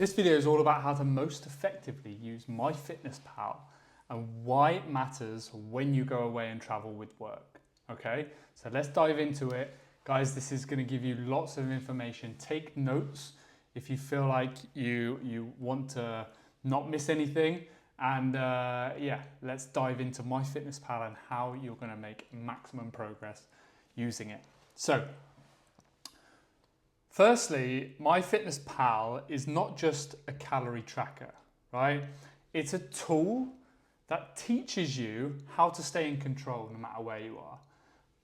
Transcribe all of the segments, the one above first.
This video is all about how to most effectively use MyFitnessPal and why it matters when you go away and travel with work. Okay, so let's dive into it. Guys, this is going to give you lots of information. Take notes if you feel like you want to not miss anything. And yeah, let's dive into MyFitnessPal and how you're going to make maximum progress using it. So, firstly, MyFitnessPal is not just a calorie tracker, right? It's a tool that teaches you how to stay in control no matter where you are.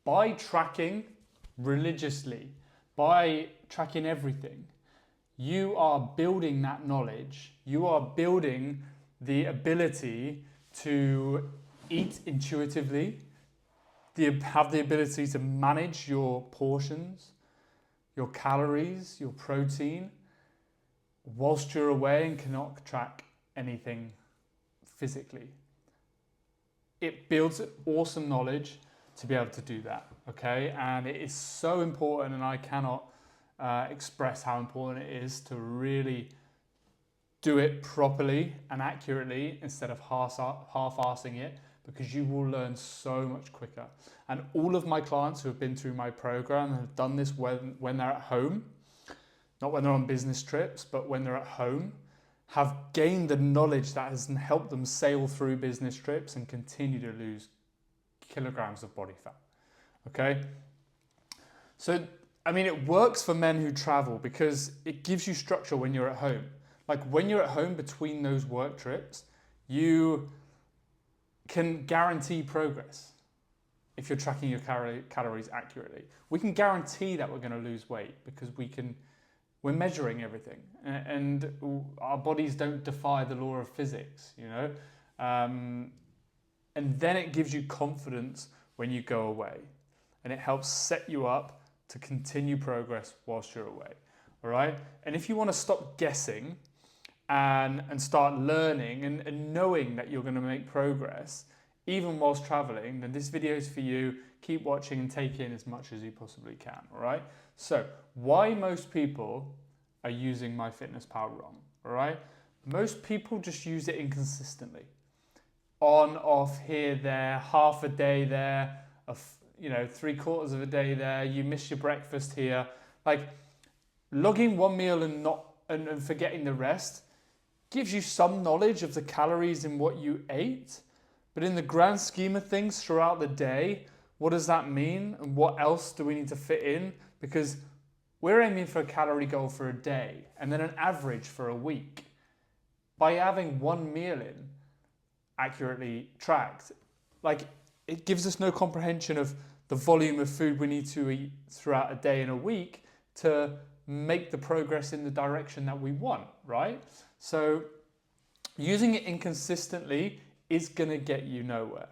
By tracking religiously, by tracking everything, you are building that knowledge. You are building the ability to eat intuitively, have the ability to manage your portions, your calories, your protein, whilst you're away and cannot track anything physically. It builds awesome knowledge to be able to do that, okay? And it is so important, and I cannot express how important it is to really do it properly and accurately instead of half-arsing it, because you will learn so much quicker. And all of my clients who have been through my program have done this when they're at home, not when they're on business trips, but when they're at home, have gained the knowledge that has helped them sail through business trips and continue to lose kilograms of body fat, okay? So, I mean, it works for men who travel because it gives you structure when you're at home. Like when you're at home between those work trips, you can guarantee progress if you're tracking your calories accurately. We can guarantee that we're going to lose weight because we're measuring everything, and our bodies don't defy the law of physics, you know? And then it gives you confidence when you go away, and it helps set you up to continue progress whilst you're away, all right? And if you want to stop guessing and start learning and knowing that you're going to make progress, even whilst traveling, then this video is for you. Keep watching and take in as much as you possibly can, all right? So, why most people are using MyFitnessPal wrong, all right? Most people just use it inconsistently. On, off, here, there, half a day there, 3/4 of a day there, you miss your breakfast here. Like, logging one meal and forgetting the rest gives you some knowledge of the calories in what you ate, but in the grand scheme of things throughout the day, what does that mean and what else do we need to fit in? Because we're aiming for a calorie goal for a day and then an average for a week. By having one meal in accurately tracked, like, it gives us no comprehension of the volume of food we need to eat throughout a day and a week to make the progress in the direction that we want, right? So using it inconsistently is going to get you nowhere.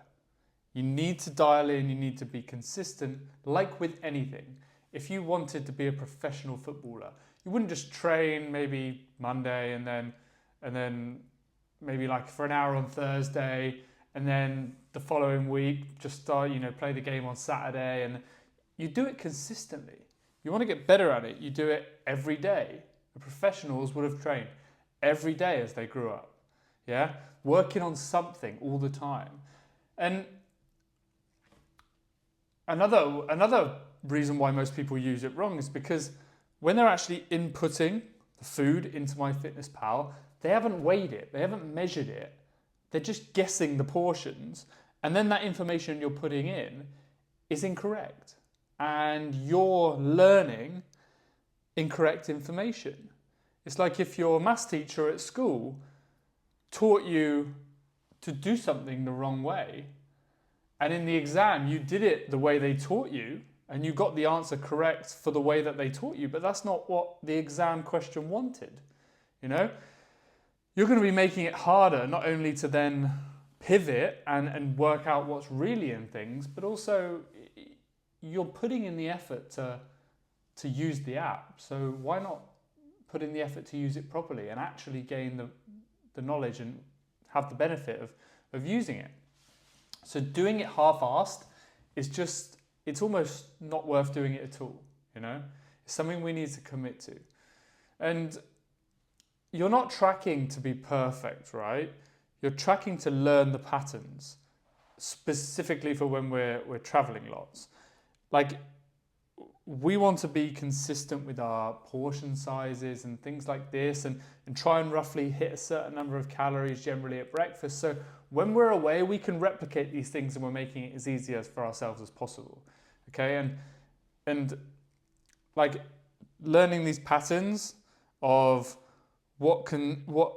You need to dial in, you need to be consistent, like with anything. If you wanted to be a professional footballer, you wouldn't just train maybe Monday and then maybe like for an hour on Thursday, and then the following week just start, play the game on Saturday, and you do it consistently. You want to get better at it, you do it every day. The professionals would have trained every day as they grew up, yeah? Working on something all the time. And another reason why most people use it wrong is because when they're actually inputting the food into MyFitnessPal, they haven't weighed it, they haven't measured it, they're just guessing the portions, and then that information you're putting in is incorrect, and you're learning incorrect information. It's like if your maths teacher at school taught you to do something the wrong way, and in the exam you did it the way they taught you, and you got the answer correct for the way that they taught you, but that's not what the exam question wanted, You're going to be making it harder not only to then pivot and work out what's really in things, but also you're putting in the effort to use the app. So why not put in the effort to use it properly and actually gain the knowledge and have the benefit of using it? So doing it half-assed is it's almost not worth doing it at all, It's something we need to commit to. And you're not tracking to be perfect, right? You're tracking to learn the patterns, specifically for when we're traveling lots. Like, we want to be consistent with our portion sizes and things like this, and try and roughly hit a certain number of calories generally at breakfast. So when we're away, we can replicate these things and we're making it as easy as for ourselves as possible. Okay, and like learning these patterns of what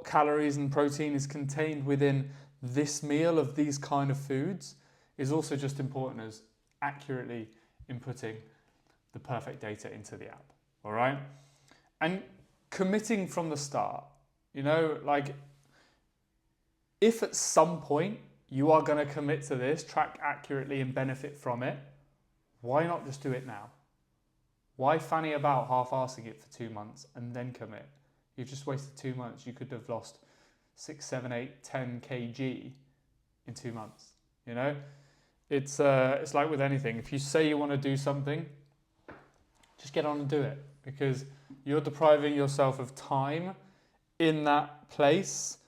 calories and protein is contained within this meal of these kind of foods is also just important as accurately inputting the perfect data into the app. All right, and committing from the start. You know, like, if at some point you are going to commit to this, track accurately and benefit from it, why not just do it now? Why fanny about half-arsing it for 2 months and then commit? You've just wasted 2 months. You could have lost 6, 7, 8, 10 kg in 2 months. You know, it's like with anything. If you say you want to do something, just get on and do it, because you're depriving yourself of time in that place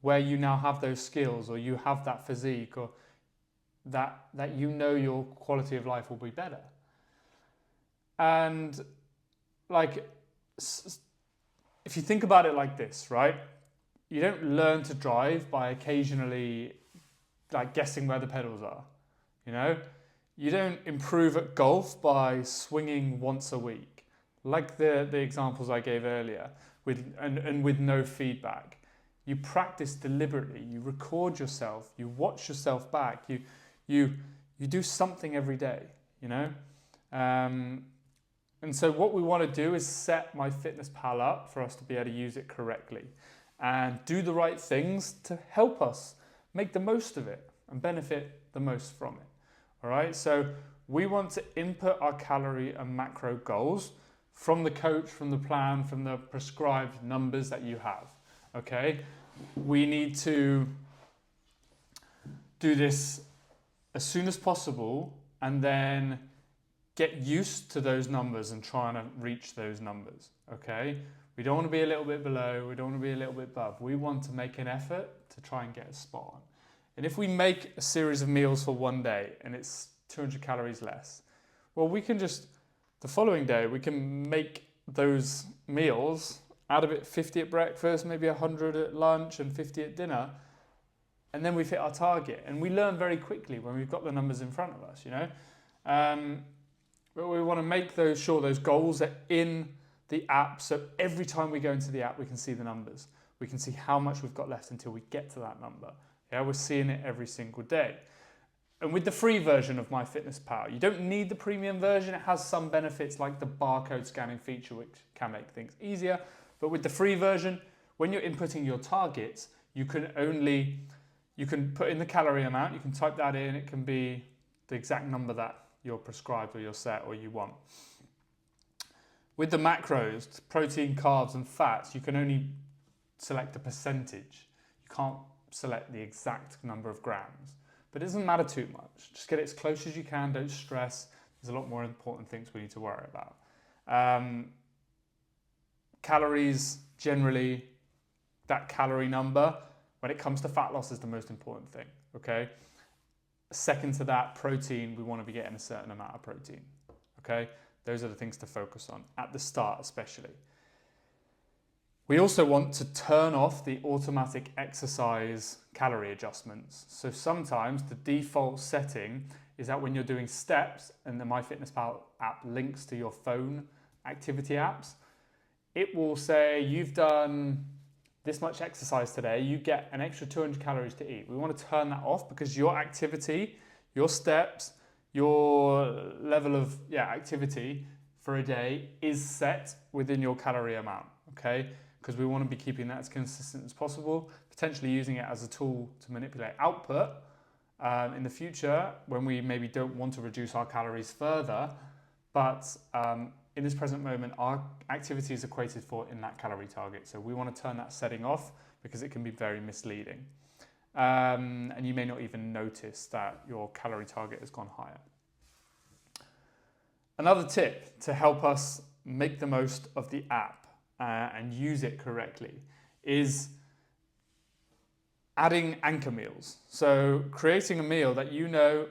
where you now have those skills, or you have that physique, or that you know your quality of life will be better. And like, if you think about it like this, right? You don't learn to drive by occasionally like guessing where the pedals are, you know? You don't improve at golf by swinging once a week, like the examples I gave earlier, with no feedback. You practice deliberately. You record yourself. You watch yourself back. You do something every day. You know, and so what we want to do is set MyFitnessPal up for us to be able to use it correctly, and do the right things to help us make the most of it and benefit the most from it. All right, so we want to input our calorie and macro goals from the coach, from the plan, from the prescribed numbers that you have. Okay, we need to do this as soon as possible, and then get used to those numbers and trying to reach those numbers. Okay, we don't want to be a little bit below, we don't want to be a little bit above. We want to make an effort to try and get a spot on. And if we make a series of meals for one day and it's 200 calories less, well, we can just, the following day, we can make those meals, add a bit 50 at breakfast, maybe 100 at lunch and 50 at dinner, and then we've hit our target. And we learn very quickly when we've got the numbers in front of us, you know. But we want to make sure those goals are in the app, so every time we go into the app, we can see the numbers. We can see how much we've got left until we get to that number. Yeah, we're seeing it every single day. And with the free version of MyFitnessPal, you don't need the premium version. It has some benefits like the barcode scanning feature, which can make things easier. But with the free version, when you're inputting your targets, you can put in the calorie amount, you can type that in, it can be the exact number that you're prescribed or you're set or you want. With the macros, protein, carbs and fats, you can only select a percentage. You can't select the exact number of grams, but it doesn't matter too much. Just get it as close as you can, don't stress. There's a lot more important things we need to worry about. Calories, generally, that calorie number, when it comes to fat loss, is the most important thing, okay? Second to that, protein, we want to be getting a certain amount of protein, okay? Those are the things to focus on, at the start especially. We also want to turn off the automatic exercise calorie adjustments. So sometimes the default setting is that when you're doing steps and the MyFitnessPal app links to your phone activity apps, it will say you've done this much exercise today, you get an extra 200 calories to eat. We want to turn that off because your activity, your steps, your level of activity for a day is set within your calorie amount, okay? Because we want to be keeping that as consistent as possible, potentially using it as a tool to manipulate output in the future when we maybe don't want to reduce our calories further. But in this present moment, our activity is equated for in that calorie target. So we want to turn that setting off because it can be very misleading. And you may not even notice that your calorie target has gone higher. Another tip to help us make the most of the app and use it correctly is adding anchor meals. So creating a meal that you know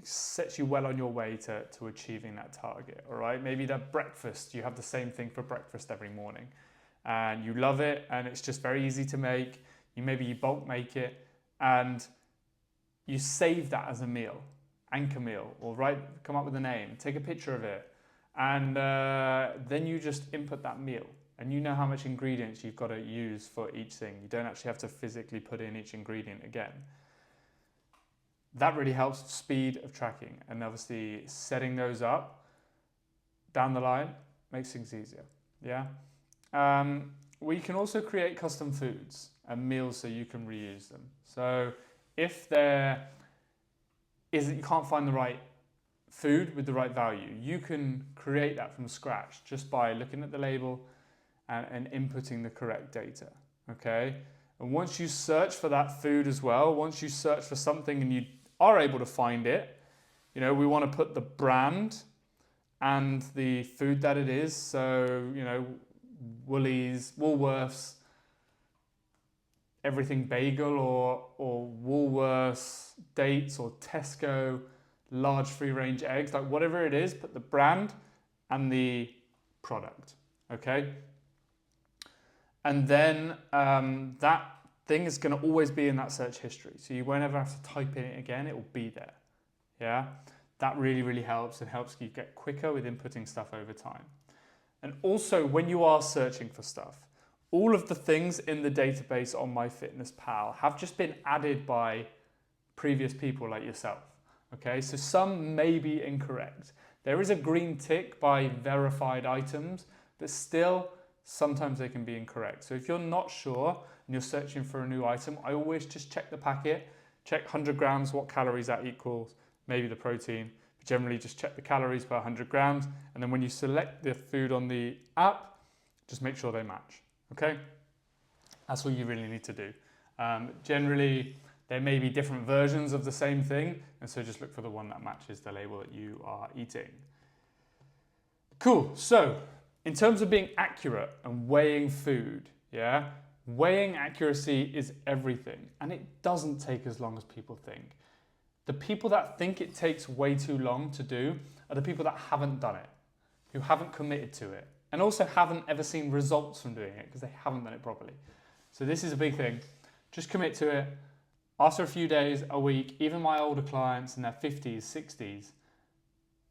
sets you well on your way to achieving that target, all right? Maybe that breakfast, you have the same thing for breakfast every morning and you love it and it's just very easy to make. Maybe you bulk make it and you save that as a meal, anchor meal, or come up with a name, take a picture of it, and then you just input that meal. And you know how much ingredients you've got to use for each thing. You don't actually have to physically put in each ingredient again. That really helps speed of tracking, and obviously setting those up down the line makes things easier. Yeah. We can also create custom foods and meals so you can reuse them. So if you can't find the right food with the right value, you can create that from scratch just by looking at the label and inputting the correct data, okay? And once you search for that food as well, once you search for something and you are able to find it, we want to put the brand and the food that it is. So, Woolies, Woolworths, everything bagel or Woolworths dates or Tesco, large free range eggs, like whatever it is, put the brand and the product, okay? And then that thing is going to always be in that search history. So you won't ever have to type in it again. It will be there. Yeah. That really, really helps. It helps you get quicker with inputting stuff over time. And also when you are searching for stuff, all of the things in the database on MyFitnessPal have just been added by previous people like yourself. Okay. So some may be incorrect. There is a green tick by verified items, but still sometimes they can be incorrect. So if you're not sure and you're searching for a new item, I always just check the packet, check 100 grams, what calories that equals, maybe the protein. But generally just check the calories per 100 grams. And then when you select the food on the app, just make sure they match, okay? That's all you really need to do. Generally, there may be different versions of the same thing. And so just look for the one that matches the label that you are eating. Cool, so in terms of being accurate and weighing food, yeah, weighing accuracy is everything, and it doesn't take as long as people think. The people that think it takes way too long to do are the people that haven't done it, who haven't committed to it, and also haven't ever seen results from doing it because they haven't done it properly. So this is a big thing. Just commit to it. After a few days, a week, even my older clients in their 50s, 60s,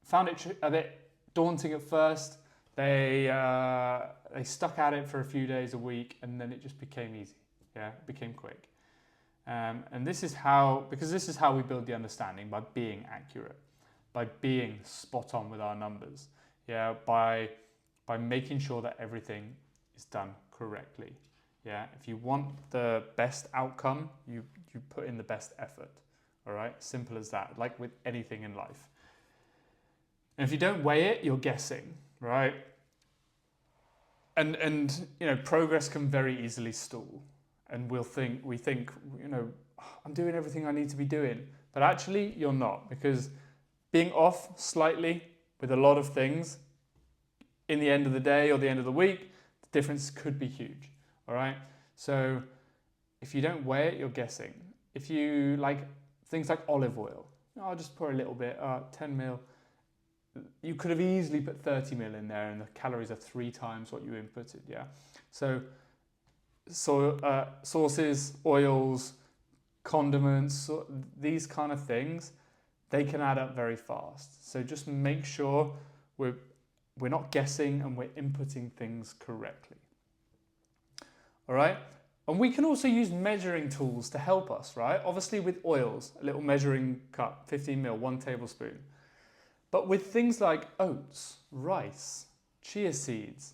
found it a bit daunting at first. They stuck at it for a few days, a week, and then it just became easy. Yeah, it became quick. And this is how we build the understanding, by being accurate, by being spot on with our numbers. Yeah, by making sure that everything is done correctly. Yeah, if you want the best outcome, you put in the best effort. All right, simple as that. Like with anything in life. And if you don't weigh it, you're guessing. Right, and progress can very easily stall, and we think I'm doing everything I need to be doing, but actually you're not, because being off slightly with a lot of things in the end of the day or the end of the week, the difference could be huge. All right, so if you don't weigh it, you're guessing. If you like things like olive oil, I'll just pour a little bit, 10 ml. You could have easily put 30 ml in there and the calories are 3 times what you inputted, yeah? So sauces, oils, condiments, these kind of things, they can add up very fast. So just make sure we're not guessing and we're inputting things correctly. All right? And we can also use measuring tools to help us, right? Obviously with oils, a little measuring cup, 15 ml, 1 tablespoon. But with things like oats, rice, chia seeds,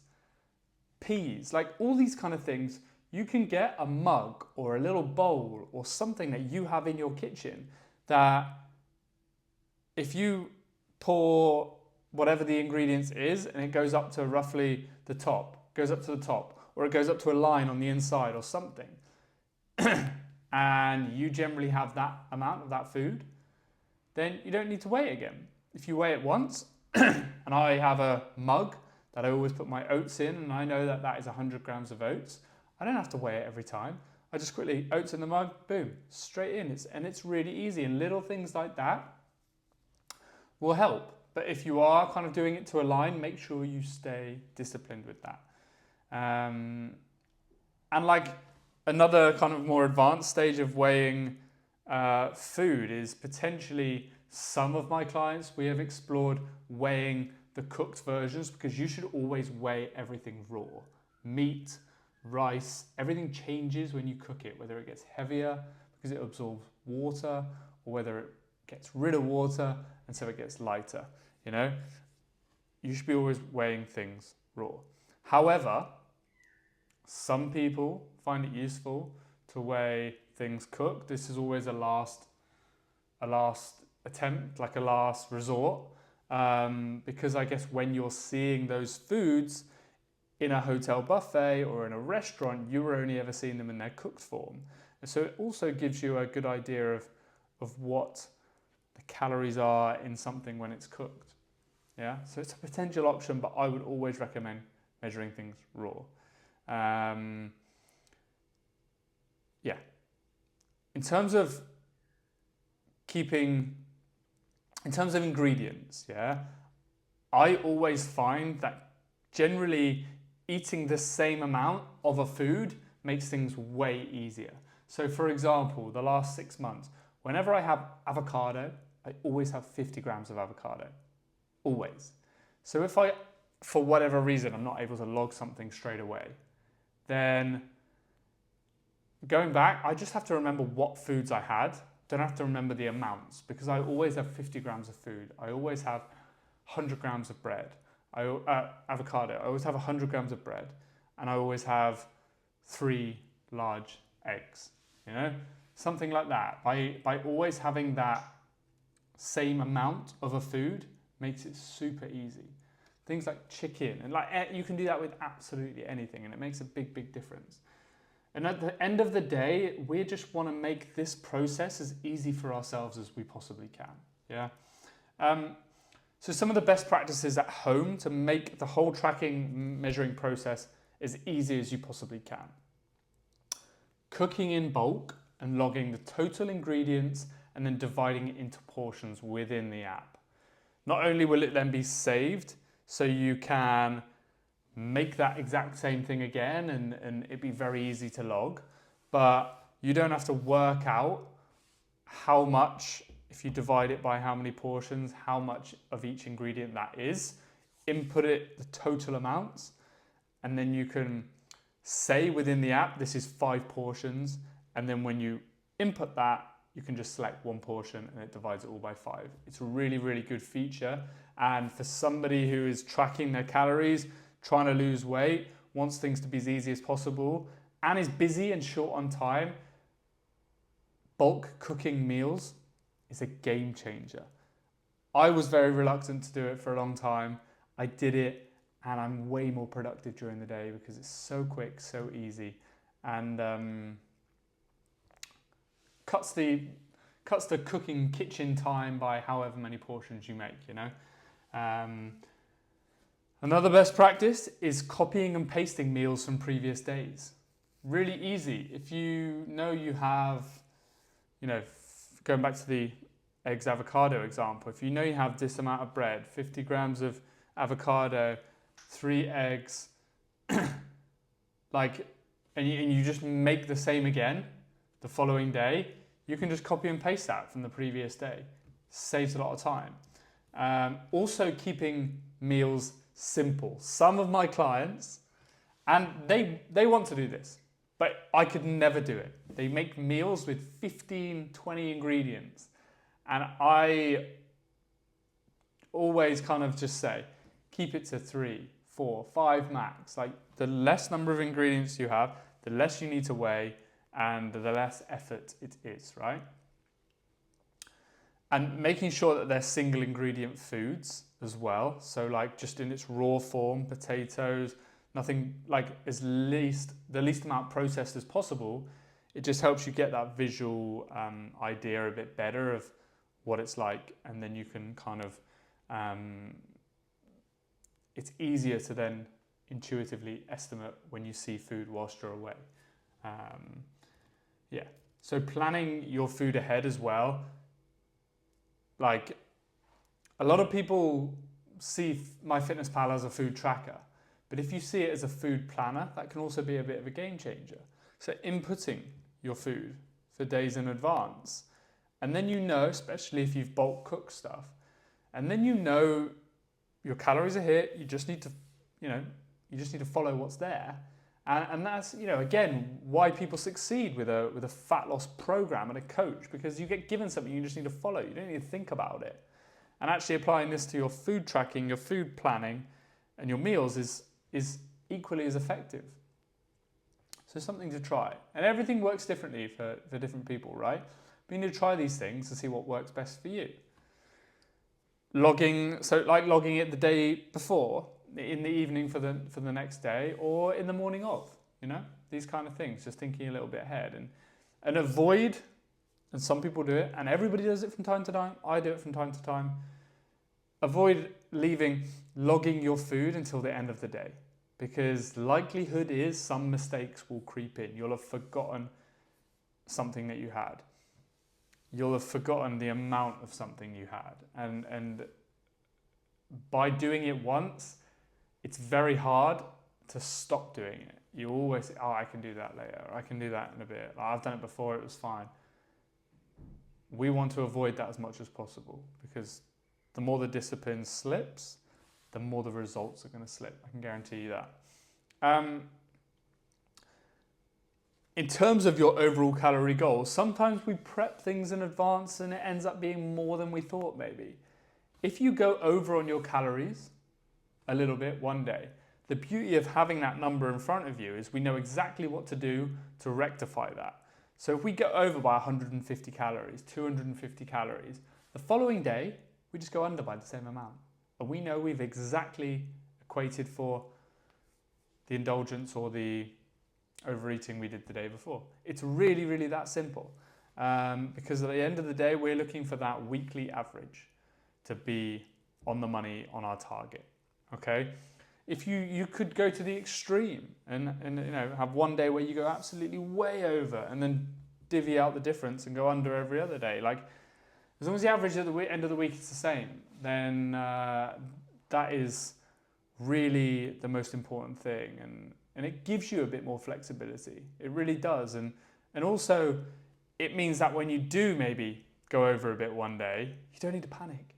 peas, like all these kind of things, you can get a mug or a little bowl or something that you have in your kitchen that if you pour whatever the ingredients is and it goes up to roughly the top, or it goes up to a line on the inside or something, and you generally have that amount of that food, then you don't need to weigh it again. If you weigh it once, and I have a mug that I always put my oats in, and I know that that is 100 grams of oats, I don't have to weigh it every time. I just quickly, oats in the mug, boom, straight in. It's really easy, and little things like that will help. But if you are kind of doing it to align, make sure you stay disciplined with that. And like another kind of more advanced stage of weighing food is potentially some of my clients, we have explored weighing the cooked versions, because you should always weigh everything raw. Meat, rice, everything changes when you cook it, whether it gets heavier because it absorbs water, or whether it gets rid of water and so it gets lighter. You know, you should be always weighing things raw. However, some people find it useful to weigh things cooked. This is always a last attempt, like a last resort, because I guess when you're seeing those foods in a hotel buffet or in a restaurant, you were only ever seeing them in their cooked form. And so it also gives you a good idea of what the calories are in something when it's cooked. Yeah, so it's a potential option, but I would always recommend measuring things raw. Yeah. In terms of ingredients, yeah, I always find that generally eating the same amount of a food makes things way easier. So for example, the last 6 months, whenever I have avocado, I always have 50 grams of avocado. Always. So if I, for whatever reason, I'm not able to log something straight away, then going back, I just have to remember what foods I had. Don't have to remember the amounts, because I always have 50 grams of food. I always have 100 grams of bread. Avocado. I always have 100 grams of bread, and I always have 3 large eggs. You know, something like that. By always having that same amount of a food makes it super easy. Things like chicken, and like you can do that with absolutely anything, and it makes a big difference. And at the end of the day, we just want to make this process as easy for ourselves as we possibly can. Yeah. So some of the best practices at home to make the whole tracking, measuring process as easy as you possibly can. Cooking in bulk and logging the total ingredients and then dividing it into portions within the app. Not only will it then be saved, so you can make that exact same thing again and it'd be very easy to log, but you don't have to work out how much, if you divide it by how many portions, how much of each ingredient that is. Input it, the total amounts, and then you can say within the app, this is 5 portions, and then when you input that, you can just select 1 portion and it divides it all by 5. It's a really good feature, and for somebody who is tracking their calories, trying to lose weight, wants things to be as easy as possible, and is busy and short on time, bulk cooking meals is a game changer. I was very reluctant to do it for a long time. I did it, and I'm way more productive during the day because it's so quick, so easy, and cuts the cooking kitchen time by however many portions you make, you know. Another best practice is copying and pasting meals from previous days. Really easy. If you know you have, you know, going back to the eggs avocado example, if you know you have this amount of bread, 50 grams of avocado, 3 eggs, like, and you just make the same again the following day, you can just copy and paste that from the previous day. Saves a lot of time. Also keeping meals simple. Some of my clients, and they want to do this, but I could never do it. They make meals with 15, 20 ingredients. And I always kind of just say, keep it to 3, 4, 5 max. Like, the less number of ingredients you have, the less you need to weigh, and the less effort it is, right? And making sure that they're single ingredient foods as well. So like just in its raw form, potatoes, nothing like the least amount processed as possible. It just helps you get that visual idea a bit better of what it's like. And then you can kind of, it's easier to then intuitively estimate when you see food whilst you're away. Yeah. So planning your food ahead as well. Like, a lot of people see MyFitnessPal as a food tracker, but if you see it as a food planner, that can also be a bit of a game changer. So inputting your food for days in advance, and then you know, especially if you've bulk cooked stuff, and then you know your calories are here. You just need to follow what's there, and that's, again, why people succeed with a fat loss program and a coach, because you get given something you just need to follow. You don't need to think about it. And actually applying this to your food tracking, your food planning, and your meals is equally as effective. So something to try. And everything works differently for different people, right? But you need to try these things to see what works best for you. Logging it the day before, in the evening for the next day, or in the morning of, these kind of things, just thinking a little bit ahead. And avoid, and some people do it, and everybody does it from time to time, I do it from time to time, avoid logging your food until the end of the day, because likelihood is some mistakes will creep in. You'll have forgotten something that you had. You'll have forgotten the amount of something you had. And by doing it once, it's very hard to stop doing it. You always say, I can do that later, or I can do that in a bit. I've done it before, it was fine. We want to avoid that as much as possible, because the more the discipline slips, the more the results are going to slip. I can guarantee you that. In terms of your overall calorie goals, sometimes we prep things in advance and it ends up being more than we thought maybe. If you go over on your calories a little bit one day, the beauty of having that number in front of you is we know exactly what to do to rectify that. So if we go over by 150 calories, 250 calories, the following day, we just go under by the same amount. And we know we've exactly equated for the indulgence or the overeating we did the day before. It's really, really that simple. Because at the end of the day, we're looking for that weekly average to be on the money on our target. Okay? If you could go to the extreme and have one day where you go absolutely way over and then divvy out the difference and go under every other day. Like, as long as the average at the end of the week is the same, then that is really the most important thing. And it gives you a bit more flexibility. It really does. And also, it means that when you do maybe go over a bit one day, you don't need to panic.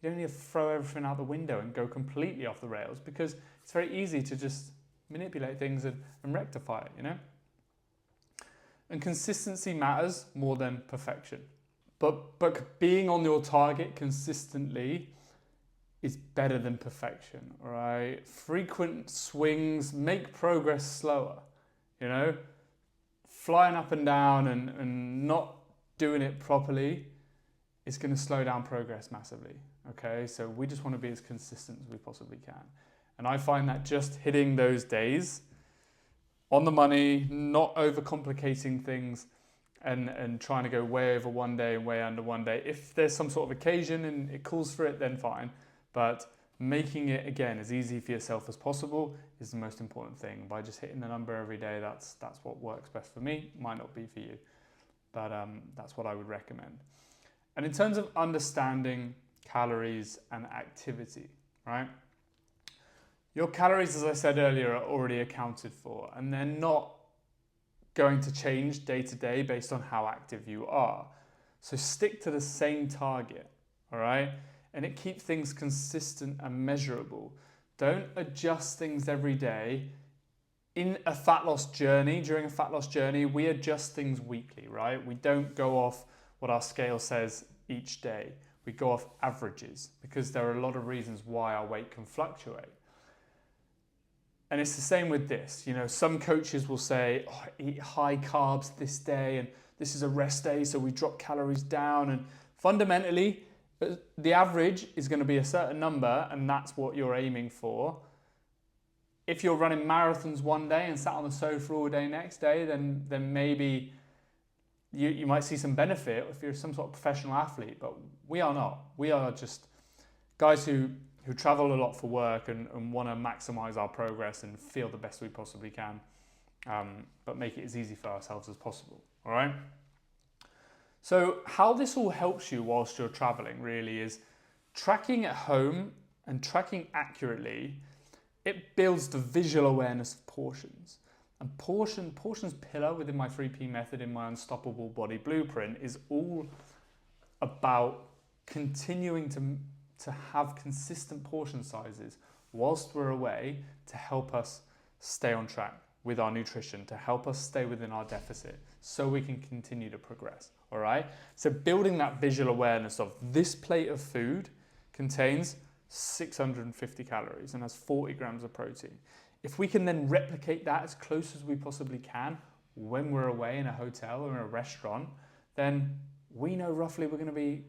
You don't need to throw everything out the window and go completely off the rails, because it's very easy to just manipulate things and rectify it, And consistency matters more than perfection. But being on your target consistently is better than perfection, all right? Frequent swings make progress slower, Flying up and down and not doing it properly is going to slow down progress massively, okay? So we just want to be as consistent as we possibly can. And I find that just hitting those days on the money, not overcomplicating things, and trying to go way over one day and way under one day. If there's some sort of occasion and it calls for it, then fine. But making it, again, as easy for yourself as possible is the most important thing. By just hitting the number every day, that's what works best for me. Might not be for you, but that's what I would recommend. And in terms of understanding calories and activity, right? Your calories, as I said earlier, are already accounted for, and they're not going to change day to day based on how active you are. So stick to the same target, all right? And it keeps things consistent and measurable. Don't adjust things every day. In a fat loss journey, during a fat loss journey, we adjust things weekly, right? We don't go off what our scale says each day. We go off averages, because there are a lot of reasons why our weight can fluctuate. And it's the same with this. Some coaches will say, eat high carbs this day, and this is a rest day, so we drop calories down. And fundamentally, the average is going to be a certain number, and that's what you're aiming for. If you're running marathons one day and sat on the sofa all day next day, then maybe you might see some benefit if you're some sort of professional athlete, but we are not. We are just guys who who travel a lot for work and want to maximize our progress and feel the best we possibly can, but make it as easy for ourselves as possible. All right. So how this all helps you whilst you're traveling really is tracking at home and tracking accurately. It builds the visual awareness of portions. And portions pillar within my 3P method in my Unstoppable Body Blueprint is all about continuing to have consistent portion sizes whilst we're away to help us stay on track with our nutrition, to help us stay within our deficit so we can continue to progress. All right. So building that visual awareness of this plate of food contains 650 calories and has 40 grams of protein. If we can then replicate that as close as we possibly can when we're away in a hotel or in a restaurant, then we know roughly we're going to be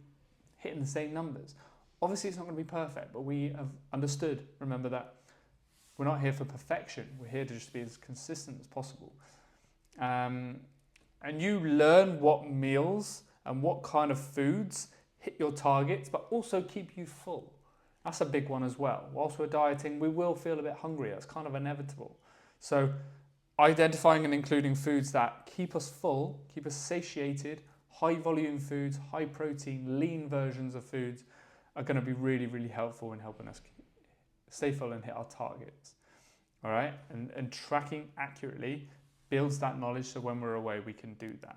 hitting the same numbers. Obviously, it's not going to be perfect, but we have understood, remember that we're not here for perfection. We're here to just be as consistent as possible. And you learn what meals and what kind of foods hit your targets, but also keep you full. That's a big one as well. Whilst we're dieting, we will feel a bit hungry. That's kind of inevitable. So identifying and including foods that keep us full, keep us satiated, high volume foods, high protein, lean versions of foods are going to be really, really helpful in helping us stay full and hit our targets. All right. And tracking accurately builds that knowledge so when we're away, we can do that.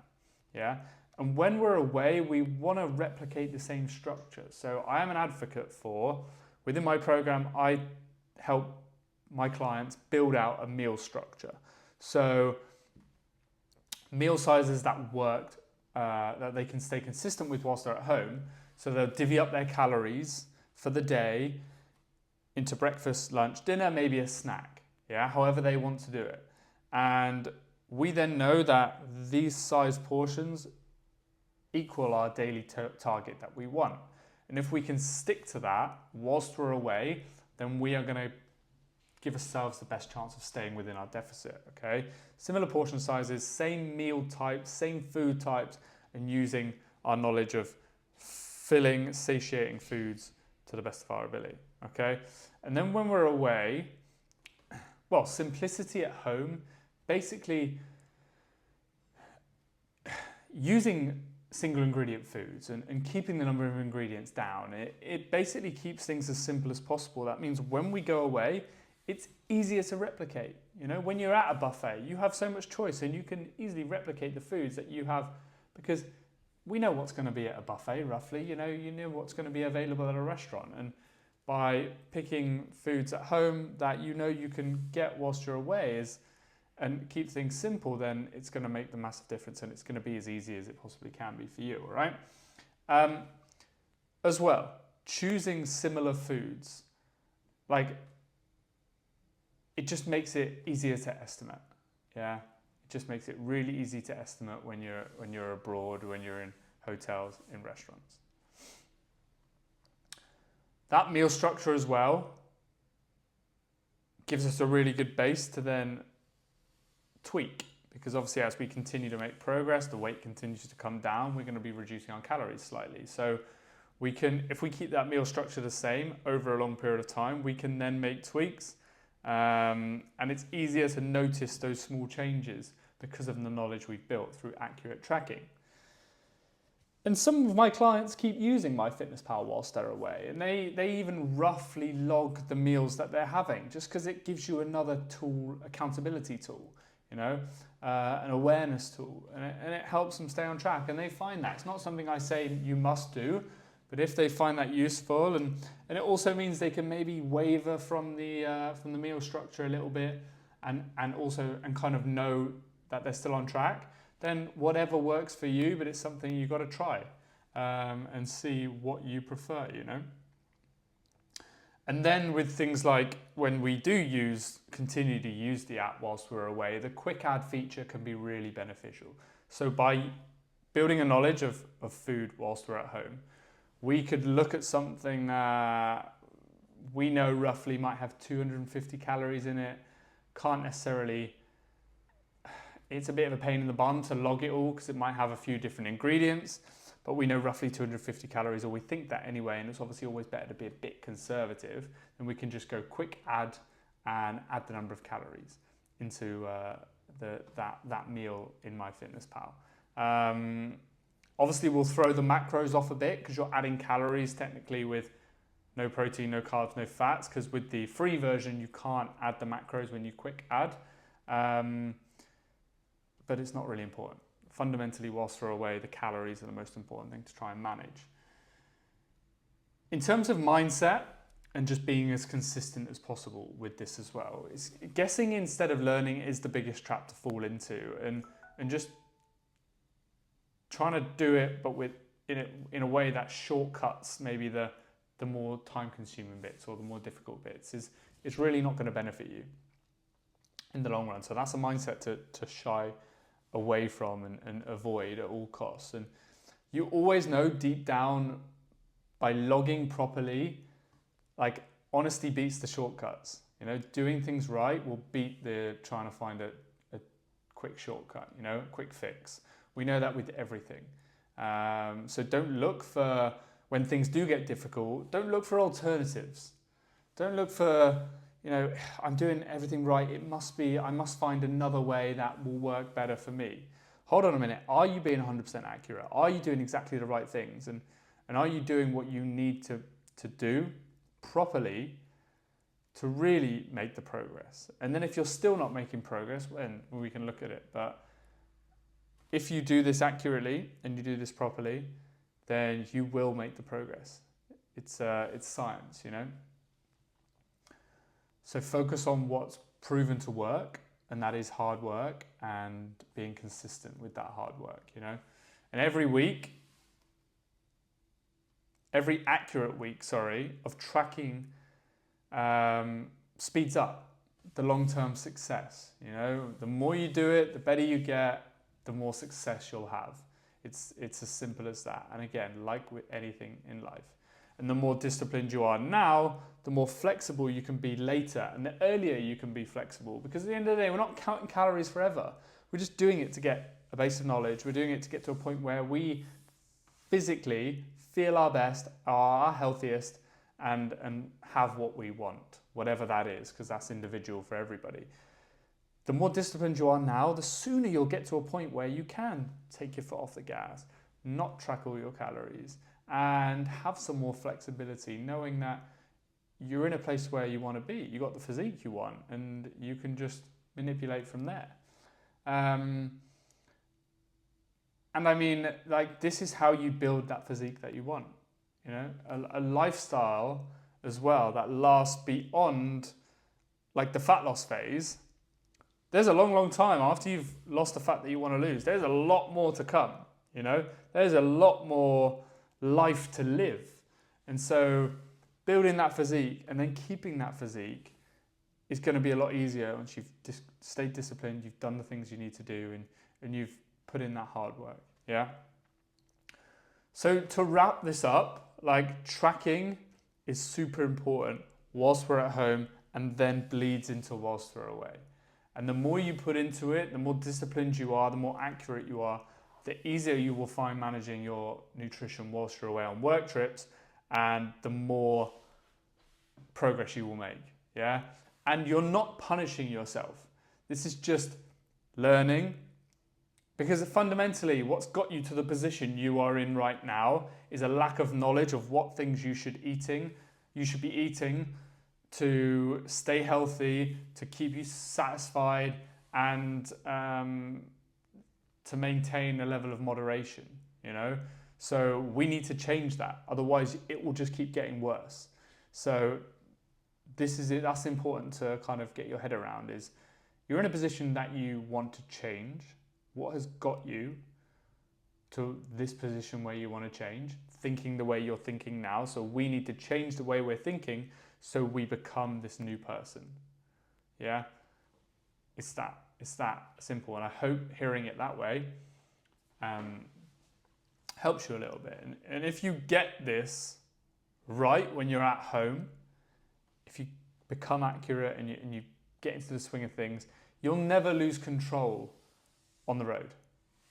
Yeah. And when we're away, we want to replicate the same structure. So I am an advocate for, within my program, I help my clients build out a meal structure. So meal sizes that work, that they can stay consistent with whilst they're at home. So they'll divvy up their calories for the day into breakfast, lunch, dinner, maybe a snack. Yeah, however they want to do it. And we then know that these size portions equal our daily target that we want. And if we can stick to that whilst we're away, then we are going to give ourselves the best chance of staying within our deficit, okay? Similar portion sizes, same meal types, same food types, and using our knowledge of filling, satiating foods to the best of our ability, okay? And then when we're away, well, simplicity at home, basically using single ingredient foods and keeping the number of ingredients down, it basically keeps things as simple as possible. That means when we go away, it's easier to replicate. You know, when you're at a buffet, you have so much choice and you can easily replicate the foods that you have because we know what's going to be at a buffet roughly. You know what's going to be available at a restaurant. And by picking foods at home that you know you can get whilst you're away and keep things simple, then it's going to make the massive difference and it's going to be as easy as it possibly can be for you, all right? As well, choosing similar foods, like it just makes it easier to estimate, yeah? It just makes it really easy to estimate when you're abroad, when you're in hotels, in restaurants. That meal structure as well gives us a really good base to then tweak, because obviously as we continue to make progress, the weight continues to come down, we're going to be reducing our calories slightly. So we can, if we keep that meal structure the same over a long period of time, we can then make tweaks, and it's easier to notice those small changes because of the knowledge we've built through accurate tracking. And some of my clients keep using MyFitnessPal whilst they're away, and they even roughly log the meals that they're having, just because it gives you another tool, accountability tool, you know, an awareness tool, and it helps them stay on track. And they find that it's not something I say you must do, but if they find that useful, and it also means they can maybe waver from the meal structure a little bit, and kind of know that they're still on track, then whatever works for you, but it's something you've got to try and see what you prefer, you know. And then with things like when we do continue to use the app whilst we're away, the quick add feature can be really beneficial. So by building a knowledge of food whilst we're at home, we could look at something we know roughly might have 250 calories in it, can't necessarily, it's a bit of a pain in the bum to log it all because it might have a few different ingredients. but we know roughly 250 calories, or we think that anyway, and it's obviously always better to be a bit conservative, then we can just go quick add and add the number of calories into that meal in MyFitnessPal. Obviously, we'll throw the macros off a bit because you're adding calories technically with no protein, no carbs, no fats, because with the free version, you can't add the macros when you quick add. But it's not really important. Fundamentally, whilst we're away, the calories are the most important thing to try and manage. In terms of mindset and just being as consistent as possible with this as well, guessing instead of learning is the biggest trap to fall into, and just trying to do it, but in a way that shortcuts maybe the more time-consuming bits or the more difficult bits is really not going to benefit you in the long run. So that's a mindset to shy away from and avoid at all costs. And you always know deep down, by logging properly, like honesty beats the shortcuts. You know, doing things right will beat the trying to find a quick shortcut, you know, quick fix. We know that with everything. So don't look for, when things do get difficult, don't look for alternatives. Don't look for, you know, I'm doing everything right, I must find another way that will work better for me. Hold on a minute, are you being 100% accurate? Are you doing exactly the right things? And are you doing what you need to do properly to really make the progress? And then if you're still not making progress, then we can look at it. But if you do this accurately and you do this properly, then you will make the progress. It's science, you know? So focus on what's proven to work, and that is hard work and being consistent with that hard work, you know? And every accurate week, of tracking speeds up the long-term success, you know? The more you do it, the better you get, the more success you'll have. It's as simple as that. And again, like with anything in life. And the more disciplined you are now, the more flexible you can be later, and the earlier you can be flexible. Because at the end of the day, we're not counting calories forever. We're just doing it to get a base of knowledge. We're doing it to get to a point where we physically feel our best, are our healthiest, and have what we want, whatever that is, because that's individual for everybody. The more disciplined you are now, the sooner you'll get to a point where you can take your foot off the gas, not track all your calories, and have some more flexibility, knowing that you're in a place where you want to be. You got the physique you want, and you can just manipulate from there. And I mean, like, this is how you build that physique that you want. You know, a lifestyle as well that lasts beyond like the fat loss phase. There's a long, long time after you've lost the fat that you want to lose. There's a lot more to come, you know? There's a lot more life to live. And so building that physique and then keeping that physique is going to be a lot easier once you've stayed disciplined, you've done the things you need to do, and you've put in that hard work, yeah? So to wrap this up, like, tracking is super important whilst we're at home, and then bleeds into whilst we're away. And the more you put into it, the more disciplined you are, the more accurate you are, the easier you will find managing your nutrition whilst you're away on work trips, and the more progress you will make, yeah? And you're not punishing yourself. This is just learning, because fundamentally what's got you to the position you are in right now is a lack of knowledge of what things you should be eating to stay healthy, to keep you satisfied, and to maintain a level of moderation, you know? So we need to change that. Otherwise, it will just keep getting worse. So this is it. That's important to kind of get your head around, is you're in a position that you want to change. What has got you to this position where you want to change? Thinking the way you're thinking now. So we need to change the way we're thinking so we become this new person. Yeah? It's that simple. And I hope hearing it that way helps you a little bit. And if you get this right when you're at home, if you become accurate and you get into the swing of things, you'll never lose control on the road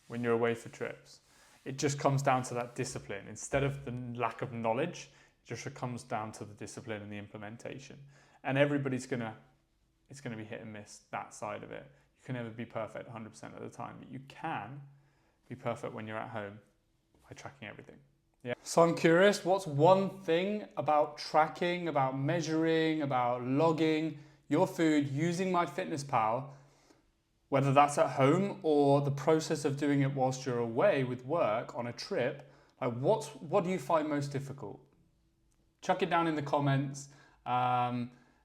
when you're away for trips. it just comes down to that discipline. Instead of the lack of knowledge, it just comes down to the discipline and the implementation. And everybody's it's gonna be hit and miss, that side of it. You can never be perfect 100% of the time, but you can be perfect when you're at home by tracking everything. Yeah. So I'm curious, what's one thing about tracking, about measuring, about logging your food using MyFitnessPal, whether that's at home or the process of doing it whilst you're away with work on a trip, like what do you find most difficult? Chuck it down in the comments.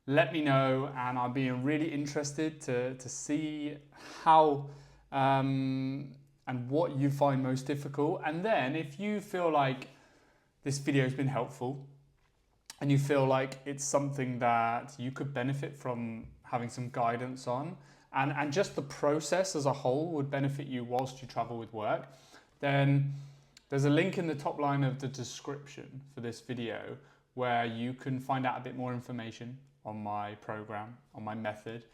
Let me know, and I'll be really interested to see how and what you find most difficult. And then if you feel like this video has been helpful and you feel like it's something that you could benefit from having some guidance on, and just the process as a whole would benefit you whilst you travel with work, then there's a link in the top line of the description for this video where you can find out a bit more information on my program, on my method,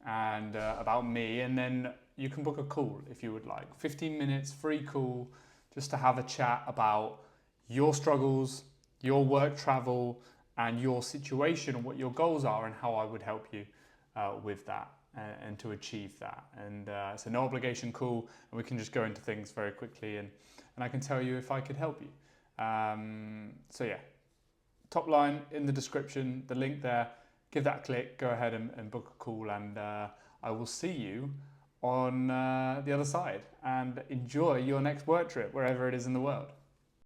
and about me. And then you can book a call if you would like. 15 minutes, free call, just to have a chat about your struggles, your work travel, and your situation, and what your goals are, and how I would help you with that and to achieve that. And it's a no obligation call, and we can just go into things very quickly, and I can tell you if I could help you. So yeah, top line in the description, the link there. Give that a click, go ahead and book a call, and I will see you on the other side, and enjoy your next work trip, wherever it is in the world.